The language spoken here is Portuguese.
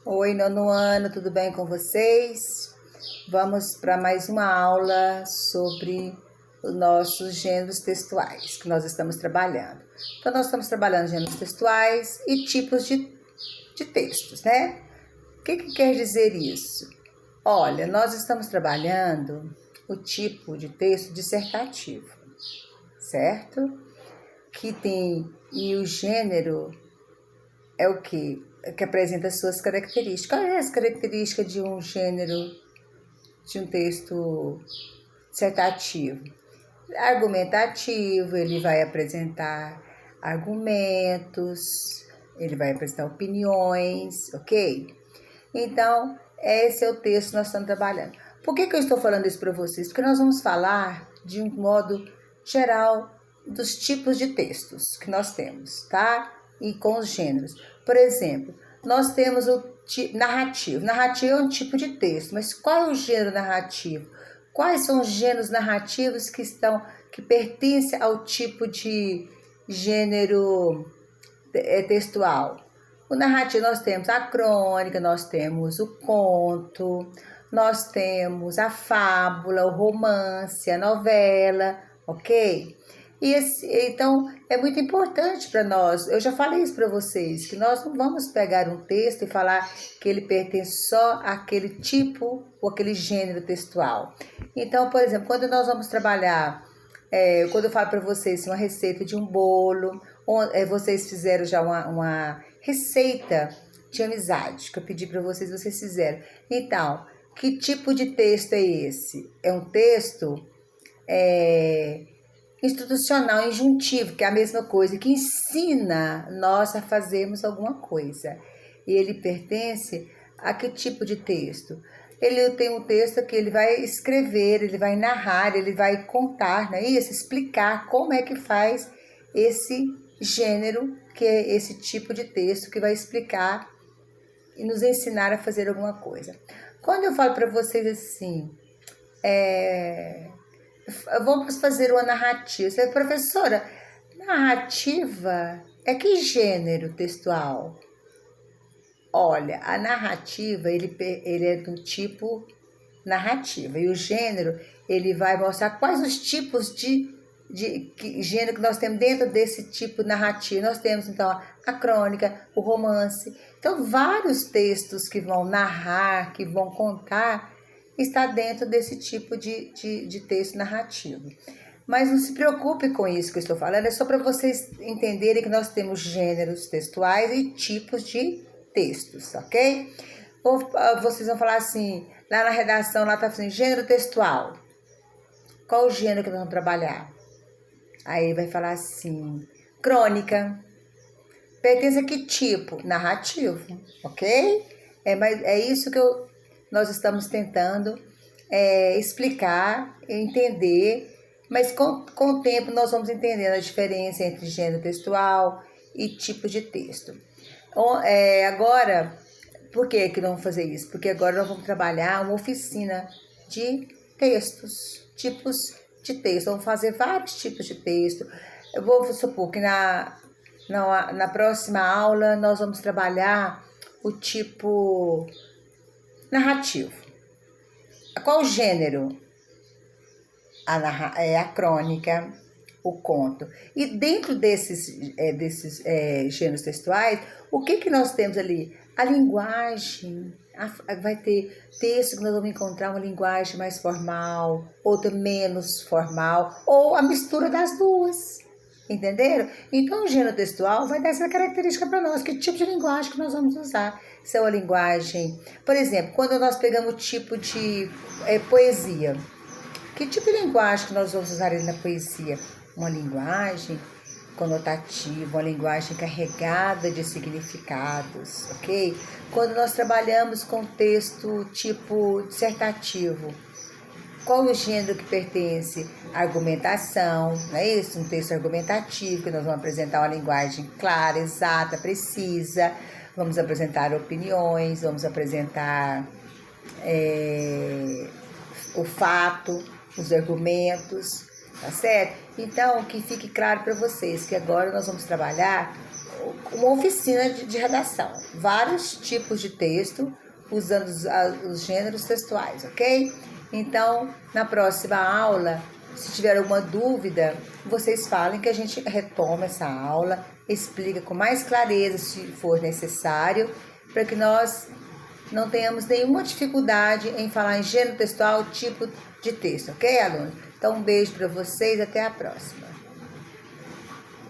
Oi, nono ano, tudo bem com vocês? Vamos para mais uma aula sobre os nossos gêneros textuais que nós estamos trabalhando. Então, nós estamos trabalhando gêneros textuais e tipos de textos, né? O que quer dizer isso? Olha, nós estamos trabalhando o tipo de texto dissertativo, certo? E o gênero é o quê? Que apresenta suas características. Qual é as características de um gênero, de um texto dissertativo? Argumentativo, ele vai apresentar argumentos, ele vai apresentar opiniões, ok? Então, esse é o texto que nós estamos trabalhando. Por que eu estou falando isso para vocês? Porque nós vamos falar de um modo geral dos tipos de textos que nós temos, tá? E com os gêneros. Por exemplo, nós temos o narrativo. Narrativo é um tipo de texto, mas qual é o gênero narrativo? Quais são os gêneros narrativos que pertencem ao tipo de gênero textual? O narrativo, nós temos a crônica, nós temos o conto, nós temos a fábula, o romance, a novela, ok? Então, é muito importante para nós, eu já falei isso para vocês, que nós não vamos pegar um texto e falar que ele pertence só àquele tipo ou aquele gênero textual. Então, por exemplo, quando nós vamos trabalhar, quando eu falo para vocês uma receita de um bolo, vocês fizeram já uma receita de amizade, que eu pedi para vocês fizeram. Então, que tipo de texto é esse? É um texto institucional, injuntivo, que é a mesma coisa, que ensina nós a fazermos alguma coisa. E ele pertence a que tipo de texto? Ele tem um texto que ele vai escrever, ele vai narrar, ele vai contar, não é isso? Explicar como é que faz esse gênero, que é esse tipo de texto que vai explicar e nos ensinar a fazer alguma coisa. Quando eu falo para vocês assim, vamos fazer uma narrativa. Você, professora, narrativa é que gênero textual? Olha, a narrativa, ele é do tipo narrativa. E o gênero, ele vai mostrar quais os tipos de gênero que nós temos dentro desse tipo narrativo. Nós temos, então, a crônica, o romance. Então, vários textos que vão narrar, que vão contar, está dentro desse tipo de texto narrativo. Mas não se preocupe com isso que eu estou falando, é só para vocês entenderem que nós temos gêneros textuais e tipos de textos, ok? Ou vocês vão falar assim, lá na redação, lá está assim, gênero textual. Qual o gênero que nós vamos trabalhar? Aí vai falar assim, crônica. Pertence a que tipo? Narrativo, ok? Mas é isso que nós estamos tentando explicar, entender, mas com o tempo nós vamos entendendo a diferença entre gênero textual e tipo de texto. Agora, por que não vamos fazer isso? Porque agora nós vamos trabalhar uma oficina de textos, tipos de texto. Vamos fazer vários tipos de texto. Eu vou supor que na próxima aula nós vamos trabalhar o tipo narrativo. Qual gênero? A crônica, o conto. E dentro desses gêneros textuais, o que nós temos ali? A linguagem. Vai ter texto que nós vamos encontrar uma linguagem mais formal, outra menos formal, ou a mistura das duas. Entenderam? Então, o gênero textual vai dar essa característica para nós. Que tipo de linguagem que nós vamos usar? Se é uma linguagem... Por exemplo, quando nós pegamos o tipo de poesia, que tipo de linguagem que nós vamos usar na poesia? Uma linguagem conotativa, uma linguagem carregada de significados, ok? Quando nós trabalhamos com texto tipo dissertativo, qual o gênero que pertence? Argumentação, não é isso? Um texto argumentativo, que nós vamos apresentar uma linguagem clara, exata, precisa, vamos apresentar opiniões, vamos apresentar o fato, os argumentos, tá certo? Então, que fique claro para vocês que agora nós vamos trabalhar uma oficina de redação. Vários tipos de texto, usando os gêneros textuais, ok? Então, na próxima aula, se tiver alguma dúvida, vocês falem que a gente retoma essa aula, explica com mais clareza se for necessário, para que nós não tenhamos nenhuma dificuldade em falar em gênero textual, tipo de texto, ok, aluno? Então, um beijo para vocês, até a próxima.